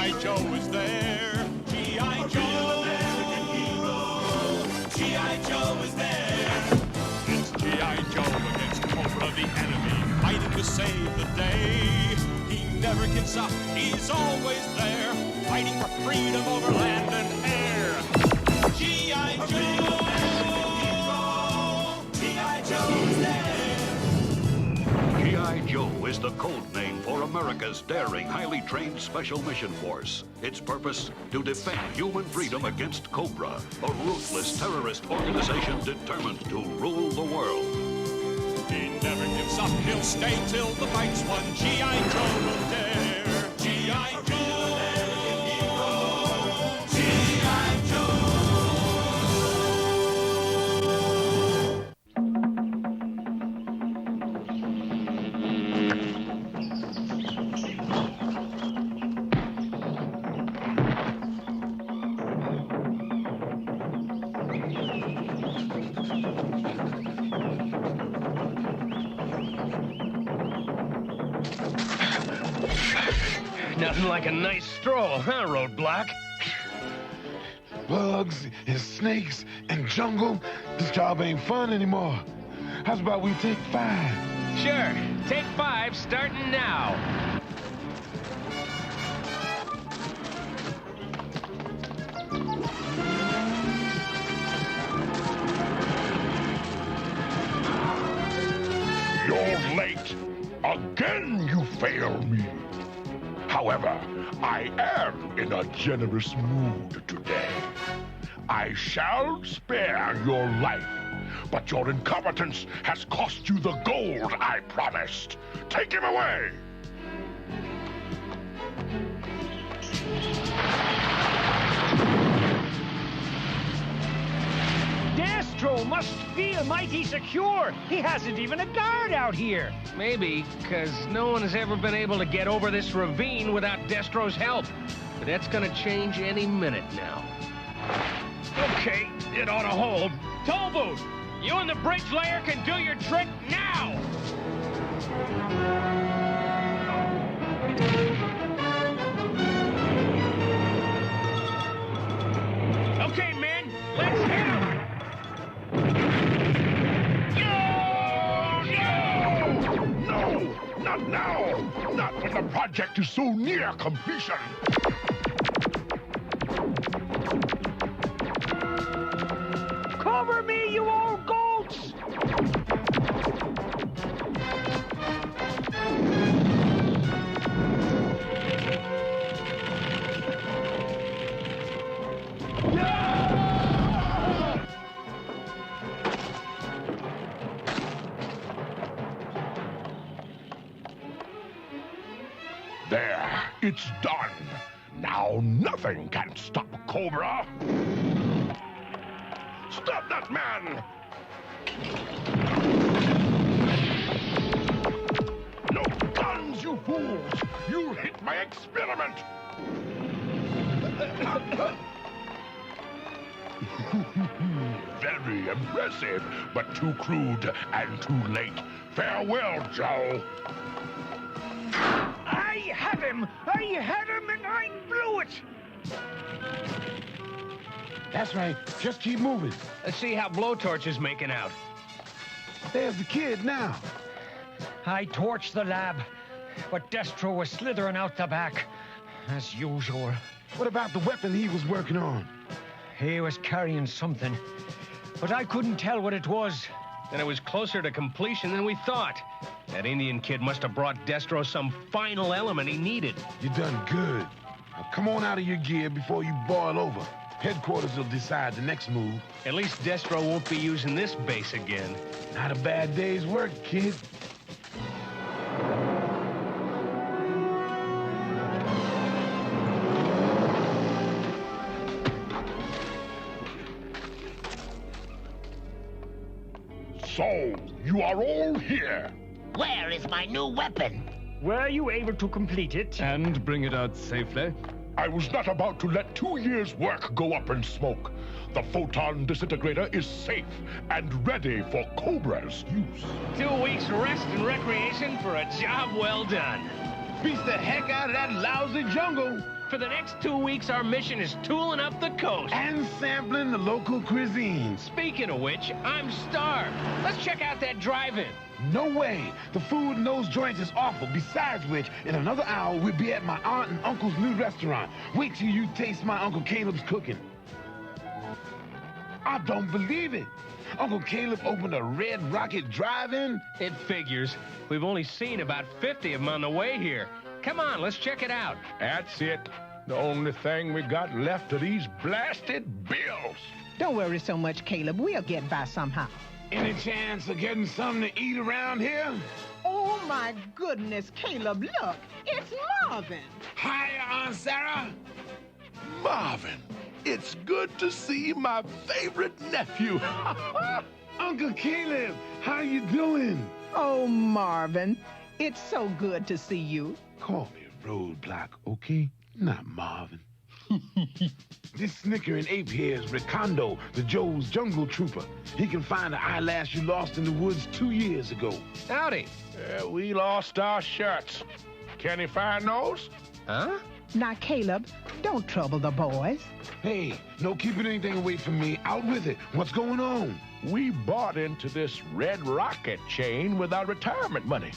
G.I. Joe is there. G.I. Joe, American hero. G.I. Joe is there. It's G.I. Joe against Cobra the enemy, fighting to save the day. He never gives up, he's always there, fighting for freedom over land and air. G.I. Joe, G.I. Joe is there. G.I. Joe is the code name for America's daring, highly trained Special Mission Force. Its purpose, to defend human freedom against Cobra, a ruthless terrorist organization determined to rule the world. He never gives up, he'll stay till the fight's won. G.I. Joe will dare. G.I. Joe, American hero. G.I. Joe. Nothing like a nice stroll, huh, Roadblock? Bugs and snakes and jungle. This job ain't fun anymore. How's about we take 5? Sure. Take 5, starting now. You're late. Again you fail me. However, I am in a generous mood today. I shall spare your life, but your incompetence has cost you the gold I promised. Take him away! Destello must feel mighty secure. He hasn't even a guard out here. Maybe, because no one has ever been able to get over this ravine without Destro's help. But that's gonna change any minute now. Okay, it ought to hold. Tollbooth, you and the bridge layer can do your trick now! Okay, men, let's hit him! No! Not now! Not when the project is so near completion! Cover me, you old goats! There, it's done. Now nothing can stop Cobra. Stop that man! No guns, you fools! You'll hit my experiment! Very impressive, but too crude and too late. Farewell, Joe. I had him, and I blew it! That's right. Just keep moving. Let's see how Blowtorch is making out. There's the kid now. I torched the lab, but Destello was slithering out the back, as usual. What about the weapon he was working on? He was carrying something, but I couldn't tell what it was. And it was closer to completion than we thought. That Indian kid must have brought Destro some final element he needed. You done good. Now come on out of your gear before you boil over. Headquarters will decide the next move. At least Destro won't be using this base again. Not a bad day's work, kid. So, you are all here. Where is my new weapon? Were you able to complete it? And bring it out safely? I was not about to let 2 years' work go up in smoke. The photon disintegrator is safe and ready for Cobra's use. 2 weeks rest and recreation for a job well done. beats the heck out of that lousy jungle. For the next 2 weeks, our mission is tooling up the coast. And sampling the local cuisine. Speaking of which, I'm starved. Let's check out that drive-in. No way. The food in those joints is awful. Besides which, in another hour, we'll be at my aunt and uncle's new restaurant. Wait till you taste my Uncle Caleb's cooking. I don't believe it. Uncle Caleb opened a Red Rocket drive-in? It figures. We've only seen about 50 of them on the way here. Come on, let's check it out. That's it. The only thing we got left are these blasted bills. Don't worry so much, Caleb. We'll get by somehow. Any chance of getting something to eat around here? Oh, my goodness, Caleb, look. It's Marvin. Hi, Aunt Sarah. Marvin, it's good to see my favorite nephew. Uncle Caleb, how you doing? Oh, Marvin, it's so good to see you. Call me Roadblock, okay? Not Marvin. This snickering ape here is Ricondo, the Joe's jungle trooper. He can find the eyelash you lost in the woods 2 years ago. Howdy. We lost our shirts. Can you find those? Huh? Now, Caleb, don't trouble the boys. Hey, no keeping anything away from me. Out with it. What's going on? We bought into this Red Rocket chain with our retirement money.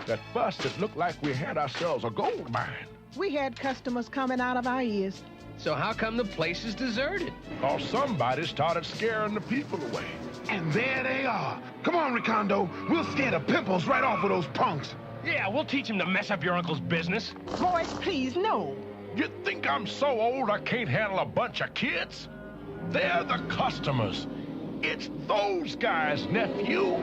At first, it looked like we had ourselves a gold mine. We had customers coming out of our ears. So how come the place is deserted? Or somebody started scaring the people away. And there they are. Come on, Ricondo. We'll scare the pimples right off of those punks. Yeah, we'll teach him to mess up your uncle's business. Boys, please, no. You think I'm so old I can't handle a bunch of kids? They're the customers. It's those guys, nephew.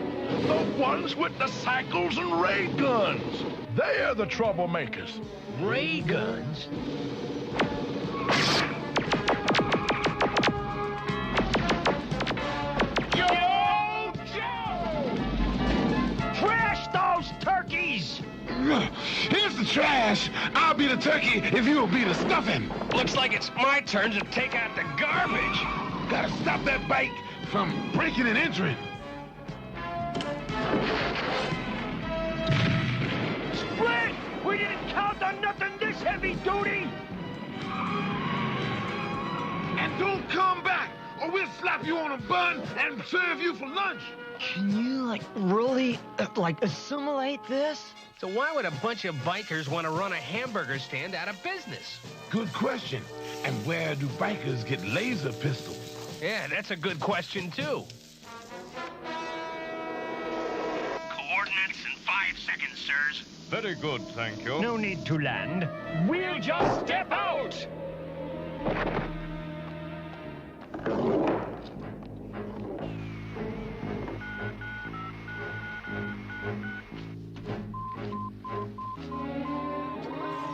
The ones with the cycles and ray guns. They're the troublemakers. Ray guns? Yo, Joe! Trash those turkeys! Here's the trash. I'll be the turkey if you'll be the stuffing. Looks like it's my turn to take out the garbage. Gotta stop that bike from breaking and entering. Split! We didn't count on nothing this heavy duty! And don't come back, or we'll slap you on a bun and serve you for lunch. Can you, really, assimilate this? So why would a bunch of bikers want to run a hamburger stand out of business? Good question. And where do bikers get laser pistols? Yeah, that's a good question, too. Coordinates in 5 seconds, sirs. Very good, thank you. No need to land. We'll just step out!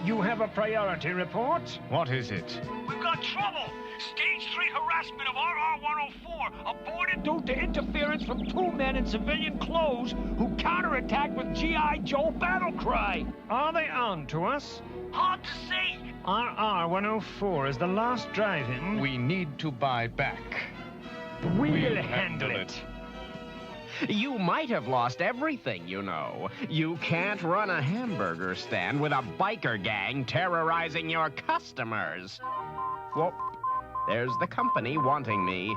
You have a priority report? What is it? We've got trouble! Stage 3 harassment of RR-104 aborted due to interference from 2 men in civilian clothes who counterattacked with G.I. Joe battle cry. Are they on to us? Hard to say. RR-104 is the last drive-in. We need to buy back. We'll handle it. You might have lost everything, you know. You can't run a hamburger stand with a biker gang terrorizing your customers. Whoop. There's the company wanting me.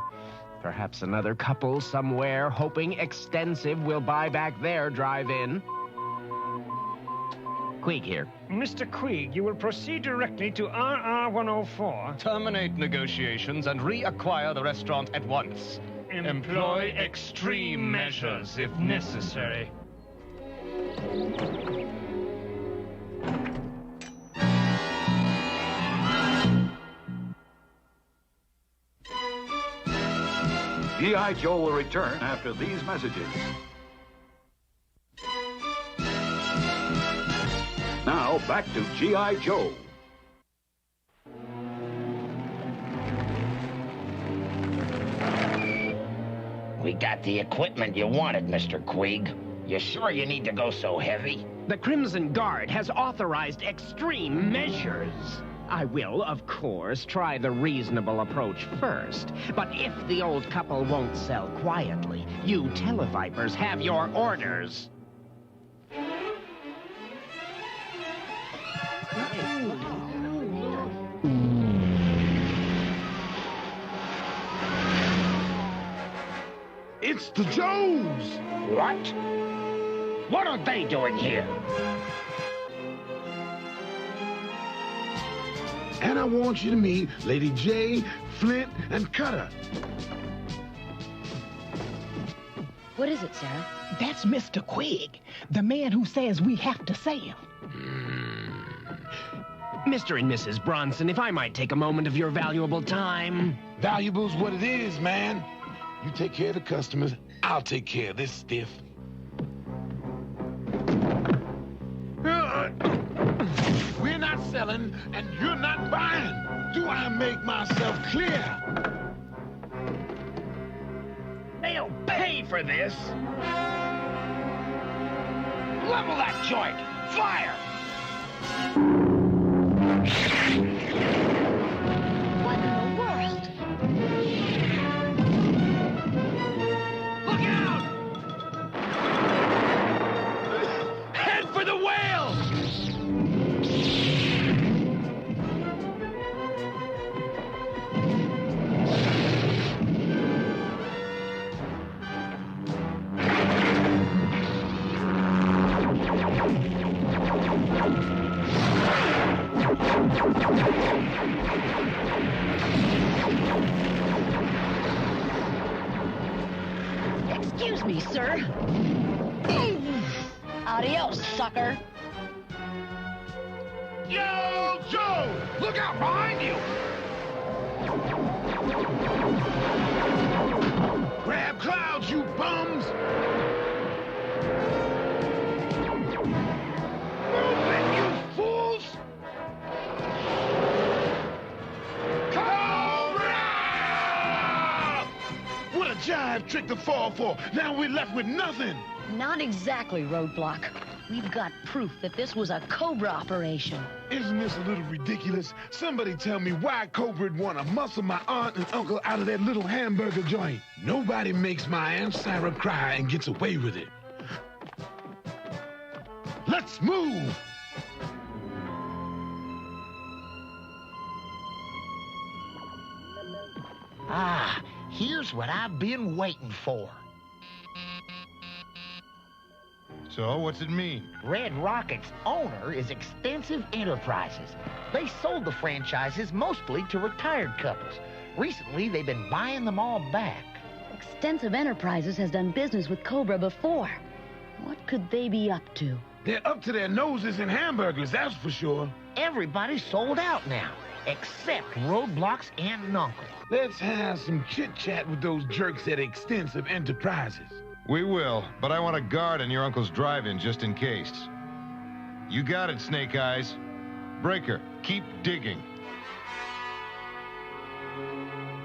Perhaps another couple somewhere hoping Extensive will buy back their drive-in. Queeg here. Mr. Queeg, you will proceed directly to RR-104. Terminate negotiations and reacquire the restaurant at once. Employ extreme measures if necessary. G.I. Joe will return after these messages. Now, back to G.I. Joe. We got the equipment you wanted, Mr. Queeg. You sure you need to go so heavy? The Crimson Guard has authorized extreme measures. I will, of course, try the reasonable approach first. But if the old couple won't sell quietly, you televipers have your orders. It's the Joes! What? What are they doing here? And I want you to meet Lady J, Flint, and Cutter. What is it, Sarah? That's Mr. Quig, the man who says we have to sail. Mr. and Mrs. Bronson, if I might take a moment of your valuable time. Valuable's what it is, man. You take care of the customers, I'll take care of this stiff. We're not selling, and you're not buying. Do I make myself clear? They'll pay for this. Level that joint. Fire! What in the world? Look out! Head for the whale! Excuse me, sir. Adios, sucker. Yo, Joe! Look out behind you! Grab clouds, you bums! Move it, you fools! Cobra! What a jive trick to fall for! Now we're left with nothing! Not exactly, Roadblock. We've got proof that this was a Cobra operation. Isn't this a little ridiculous? Somebody tell me why Cobra'd want to muscle my aunt and uncle out of that little hamburger joint. Nobody makes my Aunt Sarah cry and gets away with it. Let's move! Ah, here's what I've been waiting for. So, what's it mean? Red Rocket's owner is Extensive Enterprises. They sold the franchises mostly to retired couples. Recently, they've been buying them all back. Extensive Enterprises has done business with Cobra before. What could they be up to? They're up to their noses in hamburgers, that's for sure. Everybody's sold out now, except Roadblock's aunt and uncle. Let's have some chit-chat with those jerks at Extensive Enterprises. We will, but I want a guard in your uncle's drive-in just in case. You got it, Snake Eyes. Breaker, keep digging.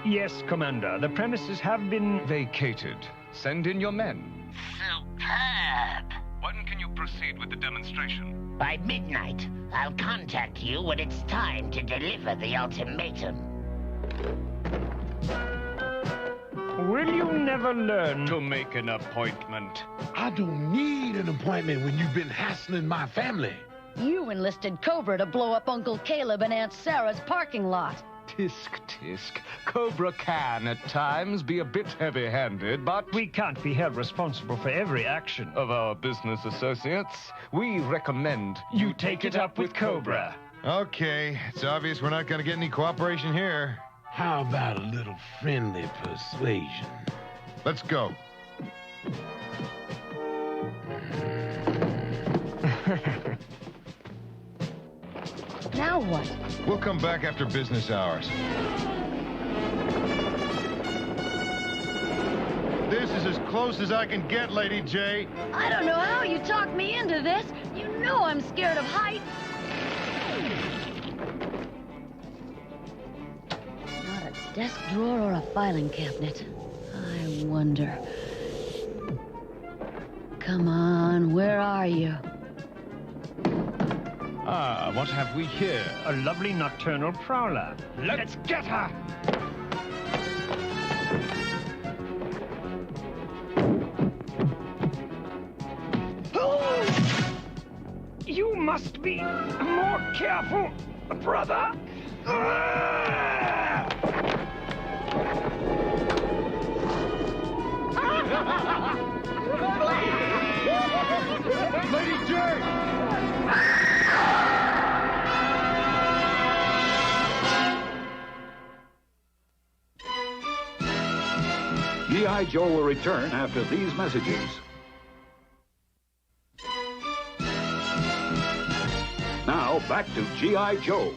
Yes, Commander. The premises have been Vacated. Send in your men. Superb. When can you proceed with the demonstration? By midnight, I'll contact you when it's time to deliver the ultimatum. Will you never learn To make an appointment. I don't need an appointment when you've been hassling my family. You enlisted Cobra to blow up Uncle Caleb and Aunt Sarah's parking lot. Tisk, tisk. Cobra can, at times, be a bit heavy-handed, but We can't be held responsible for every action of our business associates, we recommend you take it up with Cobra. Okay, it's obvious we're not gonna get any cooperation here. How about a little friendly persuasion? Let's go. Now what? We'll come back after business hours. This is as close as I can get, Lady J. I don't know how you talked me into this. You know I'm scared of heights. Not a desk drawer or a filing cabinet. I wonder. Come on, where are you? Ah, what have we here? A lovely nocturnal prowler. Let's get her! You must be more careful, brother. Lady J! G.I. Joe will return after these messages. Now, back to G.I. Joe.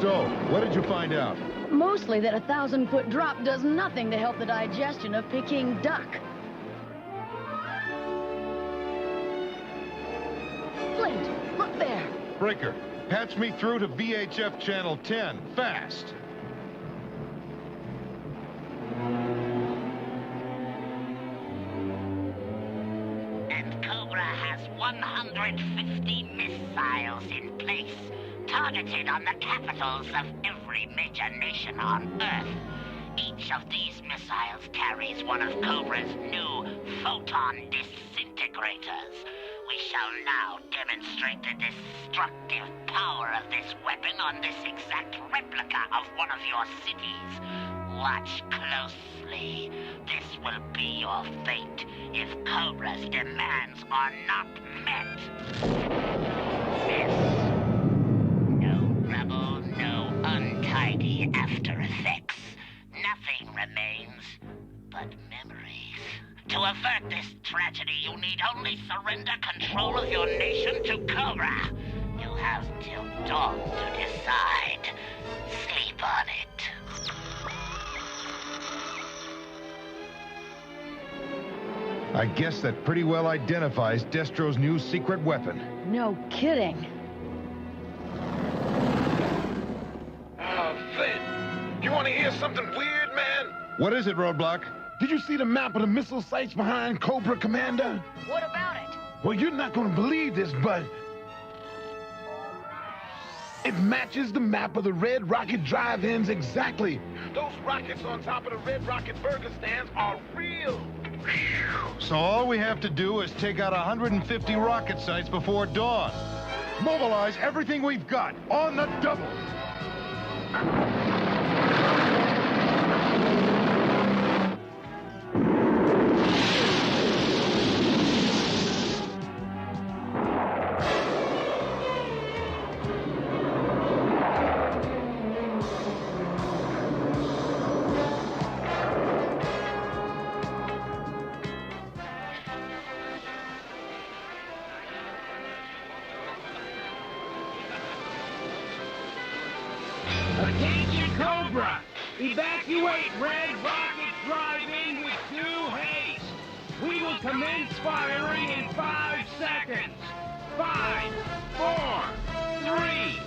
So, what did you find out? Mostly that a 1,000-foot drop does nothing to help the digestion of Peking duck. Flint, look there. Breaker, patch me through to VHF Channel 10, fast. And Cobra has 150 missiles in place, targeted on the capitals of every major nation on Earth. Each of these missiles carries one of Cobra's new photon disintegrators. We shall now demonstrate the destructive power of this weapon on this exact replica of one of your cities. Watch closely. This will be your fate if Cobra's demands are not met. Miss. Rubble, no untidy after effects. Nothing remains but memories. To avert this tragedy, you need only surrender control of your nation to Cobra. You have till dawn to decide. Sleep on it. I guess that pretty well identifies Destro's new secret weapon. No kidding. Flint, you want to hear something weird, man? What is it, Roadblock? Did you see the map of the missile sites behind Cobra, Commander? What about it? Well, you're not going to believe this, but it matches the map of the Red Rocket drive-ins exactly. Those rockets on top of the Red Rocket burger stands are real. So all we have to do is take out 150 rocket sites before dawn. Mobilize everything we've got on the double. Attention, Cobra! Evacuate Red Rocket Drive-In with due haste! We will commence firing in 5 seconds. 5, 4, 3,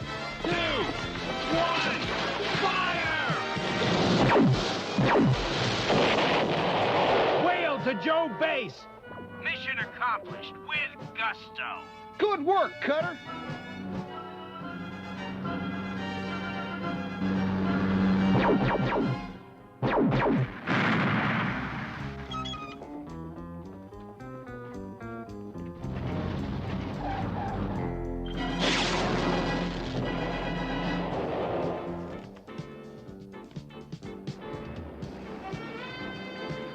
2, 1, fire! Whale to Joe Base! Mission accomplished with gusto. Good work, Cutter.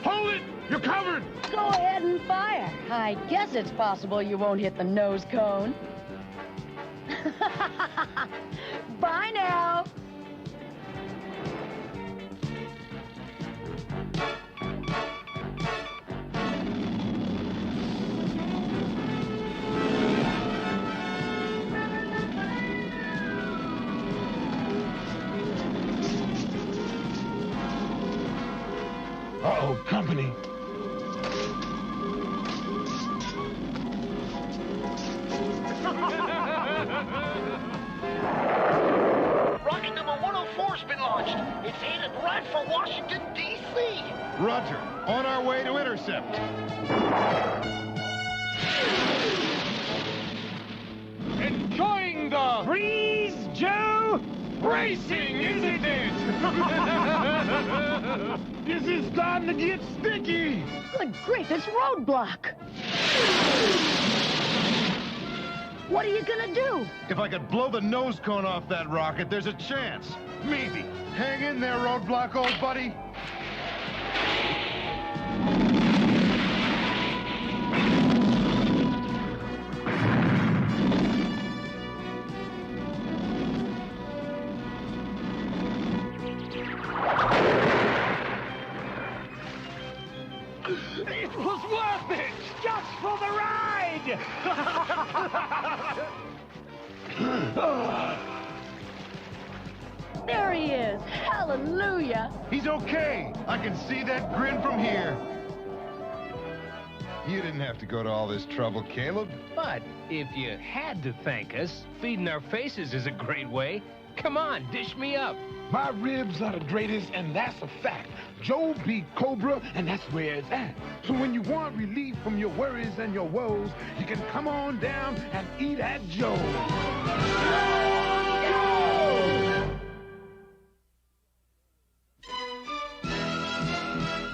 Hold it! You're covered! Go ahead and fire. I guess it's possible you won't hit the nose cone. Bye now. Uh-oh, company. Roger. On our way to intercept. Enjoying the breeze, Joe? Racing, isn't it? This is starting to get sticky. Good grief, it's roadblock. What are you gonna do? If I could blow the nose cone off that rocket, there's a chance. Maybe. Hang in there, roadblock, old buddy. It was worth it, just for the ride! There he is. Hallelujah. He's okay. I can see that grin from here. You didn't have to go to all this trouble, Caleb. But if you had to thank us, feeding our faces is a great way. Come on, dish me up. My ribs are the greatest, and that's a fact. Joe beat Cobra, and that's where it's at. So when you want relief from your worries and your woes, you can come on down and eat at Joe's.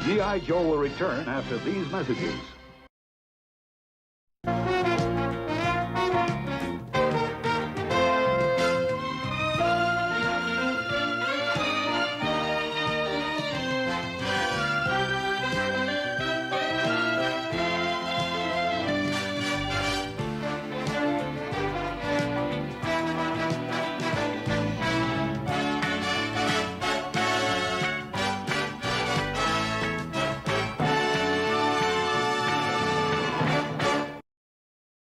G.I. Joe will return after these messages.